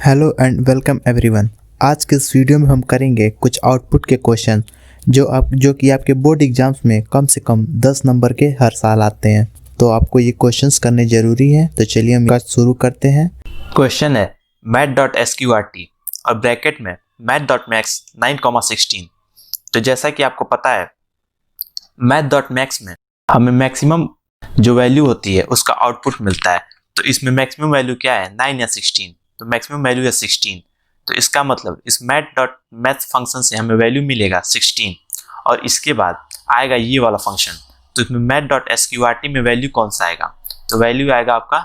Hello and welcome everyone. आज के इस वीडियो में हम करेंगे कुछ आउटपुट के क्वेश्चन जो कि आपके बोर्ड एग्जाम्स में कम से कम 10 नंबर के हर साल आते हैं। तो आपको ये क्वेश्चंस करने ज़रूरी हैं। तो चलिए हम आज शुरू करते हैं। क्वेश्चन है math.sqrt और ब्रैकेट में math.max 9,16। तो जैसा कि आपको पता है math.max में हमें मैक्सिमम जो वैल्यू होती है उसका आउटपुट मिलता है। तो इसमें मैक्सिमम वैल्यू क्या है, 9 या 16। तो मैक्सिमम वैल्यू है 16। तो इसका मतलब इस math.math फंक्शन से हमें वैल्यू मिलेगा 16 और इसके बाद आएगा ये वाला फंक्शन। तो इसमें math.sqrt में वैल्यू कौन सा आएगा, तो वैल्यू आएगा आपका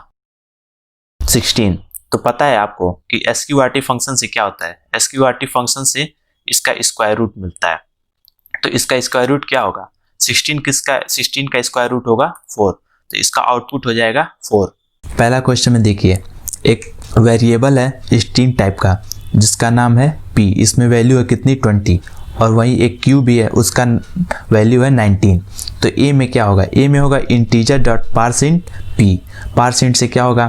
16। तो पता है आपको कि sqrt फंक्शन से क्या होता है, sqrt फंक्शन से इसका स्क्वायर रूट मिलता है। तो इसका स्क्वायर रूट क्या होगा, 16 का स्क्वायर रूट होगा 4। तो इसका आउटपुट हो जाएगा 4। पहला क्वेश्चन में देखिए, एक वेरिएबल है स्ट्रिंग टाइप का जिसका नाम है p। इसमें वैल्यू है कितनी, 20। और वहीं एक q भी है, उसका वैल्यू है 19। तो a में क्या होगा, a में होगा integer dot per cent p। Per cent से क्या होगा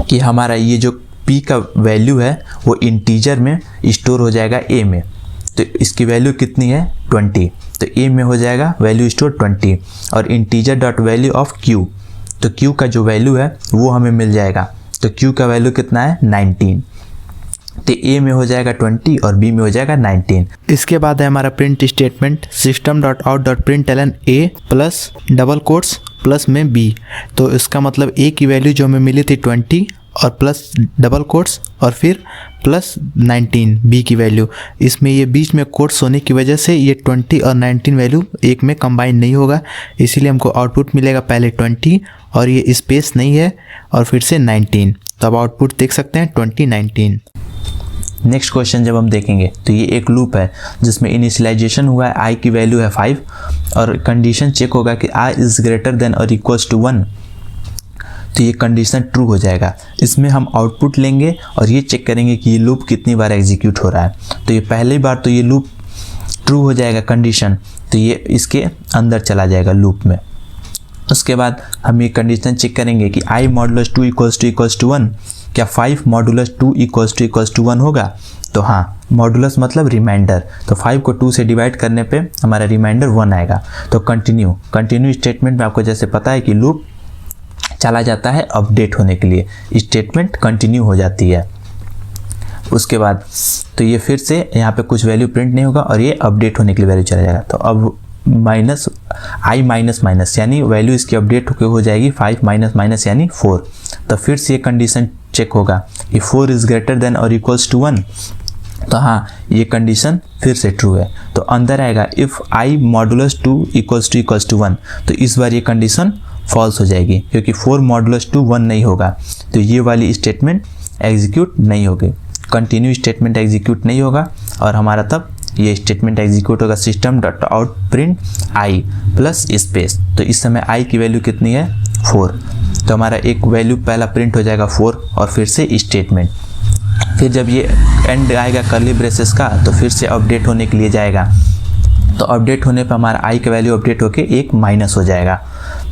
कि हमारा ये जो p का वैल्यू है वो इंटीजर में स्टोर हो जाएगा a में। तो इसकी वैल्यू कितनी है, 20। तो a में हो जाएगा वैल्यू स्टोर 20 और integer dot value of q। तो q का जो वैल्यू है वो हमें मिल जाएगा। तो q का वैल्यू कितना है, 19। तो a में हो जाएगा 20 और b में हो जाएगा 19। इसके बाद है हमारा print statement system.out.println a plus double quotes plus में b। तो इसका मतलब a की वैल्यू जो हमें मिली थी 20 और प्लस डबल कोट्स और फिर प्लस 19 b की वैल्यू। इसमें ये बीच में कोट्स होने की वजह से ये 20 और 19 वैल्यू एक में कंबाइन नहीं होगा, इसीलिए हमको आउटपुट मिलेगा पहले 20 और ये स्पेस नहीं है और फिर से 19। तो अब आउटपुट देख सकते हैं 2019। नेक्स्ट क्वेश्चन जब हम देखेंगे तो ये एक लूप है जिसमें इनिशियलाइजेशन हुआ है, i की वैल्यू है 5 और कंडीशन चेक होगा कि i इज़ ग्रेटर देन और इक्वल्स टू 1। तो ये कंडीशन ट्रू हो जाएगा। इसमें हम आउटपुट लेंगे और ये चेक करेंगे कि ये लूप कितनी बार एग्जीक्यूट हो रहा है। तो ये पहली बार तो ये लूप ट्रू हो जाएगा कंडीशन, तो ये इसके अंदर चला जाएगा लूप में। उसके बाद हम ये कंडीशन चेक करेंगे कि i मॉडुलस 2 इक्वल्स टू 1, क्या 5 मॉडुलस 2 इक्वल्स टू 1 होगा। तो हाँ, मॉडुलस मतलब रिमाइंडर। तो 5 को 2 से डिवाइड करने पे हमारा रिमाइंडर 1 आएगा। तो कंटिन्यू स्टेटमेंट में आपको जैसे पता है कि लूप चला जाता है अपडेट होने के लिए, स्टेटमेंट कंटिन्यू हो जाती है। उसके बाद तो ये फिर से यहाँ पे कुछ वैल्यू प्रिंट नहीं होगा और ये अपडेट होने के लिए वैल्यू चला जाएगा। तो अब i माइनस यानी वैल्यू इसकी अपडेट होकर हो जाएगी 5 माइनस यानी 4। तो फिर से ये कंडीशन चेक होगा कि 4 इज़ ग्रेटर देन और इक्वल्स टू 1। तो हाँ, ये कंडीशन फिर से ट्रू है। तो अंदर आएगा if i modulus 2 equals to 1। तो इस बार ये कंडीशन फॉल्स हो जाएगी क्योंकि 4 मॉडुलस 2 1 नहीं होगा। तो ये वाली स्टेटमेंट एग्जीक्यूट नहीं होगी, कंटिन्यू स्टेटमेंट एग्जीक्यूट नहीं होगा और हमारा तब ये स्टेटमेंट एग्जीक्यूट होगा system dot out print I plus space. तो इस समय i की वैल्यू कितनी है, 4। तो हमारा एक वैल्यू पहला प्रिंट हो जाएगा 4 और फिर से स्टेटमेंट। फिर जब ये एंड आएगा कर्ली ब्रेसेस का तो फिर से अपडेट होने के लिए जाएगा। तो अपडेट होने पर हमारा i का वैल्यू अपडेट होके 1 माइनस हो जाएगा।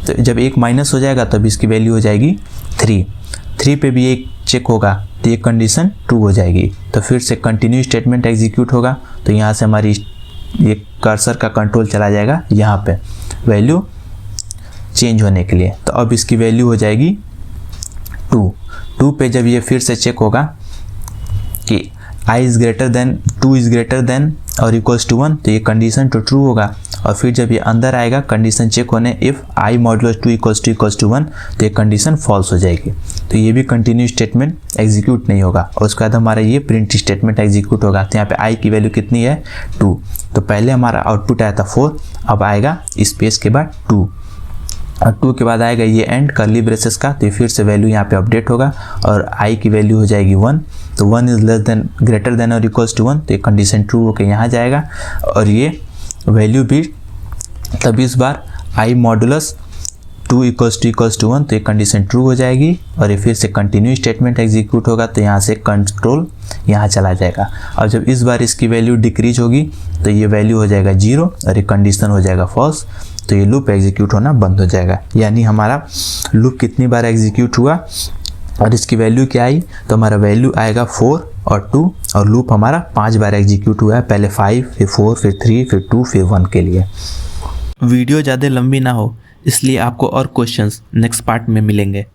तो जब 1 माइनस हो जाएगा तब इसकी वैल्यू हो जाएगी 3 पे भी 1 चेक होगा तो ये कंडीशन ट्रू हो जाएगी। तो फिर से कंटिन्यू स्टेटमेंट एग्जीक्यूट होगा। तो यहाँ से हमारी ये कर्सर का कंट्रोल चला जाएगा यहाँ पे वैल्यू चेंज होने के लिए। तो अब इसकी वैल्यू हो जाएगी 2 पे जब ये फिर से चेक होगा कि i is greater than 2 is greater than और इक्वल्स टू 1, तो ये कंडीशन तो ट्रू होगा। और फिर जब ये अंदर आएगा कंडीशन चेक होने if i modulus 2 equals to 1, तो ये कंडीशन फॉल्स हो जाएगी। तो ये भी कंटिन्यू स्टेटमेंट एग्जीक्यूट नहीं होगा और उसके बाद हमारा ये प्रिंट स्टेटमेंट एग्जीक्यूट होगा। तो यहाँ पे i की वैल्यू कितनी है, 2। तो पहले हमारा आउटपुट आया था 4, अब आएगा स्पेस के बाद 2 और 2 के बाद आएगा ये एंड कर्ली ब्रेसेस का। तो फिर से वैल्यू यहाँ पे अपडेट होगा और i की वैल्यू हो जाएगी 1। तो 1 is less than greater than और इक्वल्स टू 1, तो ये कंडीशन ट्रू होकर यहाँ जाएगा और ये वैल्यू भी तभी इस बार i मॉडुलस 2 इक्वल्स टू 1, तो ये कंडीशन ट्रू हो जाएगी और ये फिर से कंटिन्यू स्टेटमेंट एग्जीक्यूट होगा। तो यहाँ से कंट्रोल यहाँ चला जाएगा और जब इस बार इसकी वैल्यू डिक्रीज होगी तो ये वैल्यू हो जाएगा 0 और ये कंडीशन हो जाएगा फॉल्स। तो ये लूप एग्जीक्यूट होना बंद हो जाएगा। यानी हमारा लूप कितनी बार एग्जीक्यूट हुआ, और इसकी वैल्यू क्या आई, तो हमारा वैल्यू आएगा 4 और 2 और लूप हमारा 5 बार एग्जीक्यूट हुआ है, पहले 5 फिर 4 फिर 3 फिर 2 फिर 1 के लिए। वीडियो ज़्यादा लंबी ना हो इसलिए आपको और क्वेश्चंस नेक्स्ट पार्ट में मिलेंगे।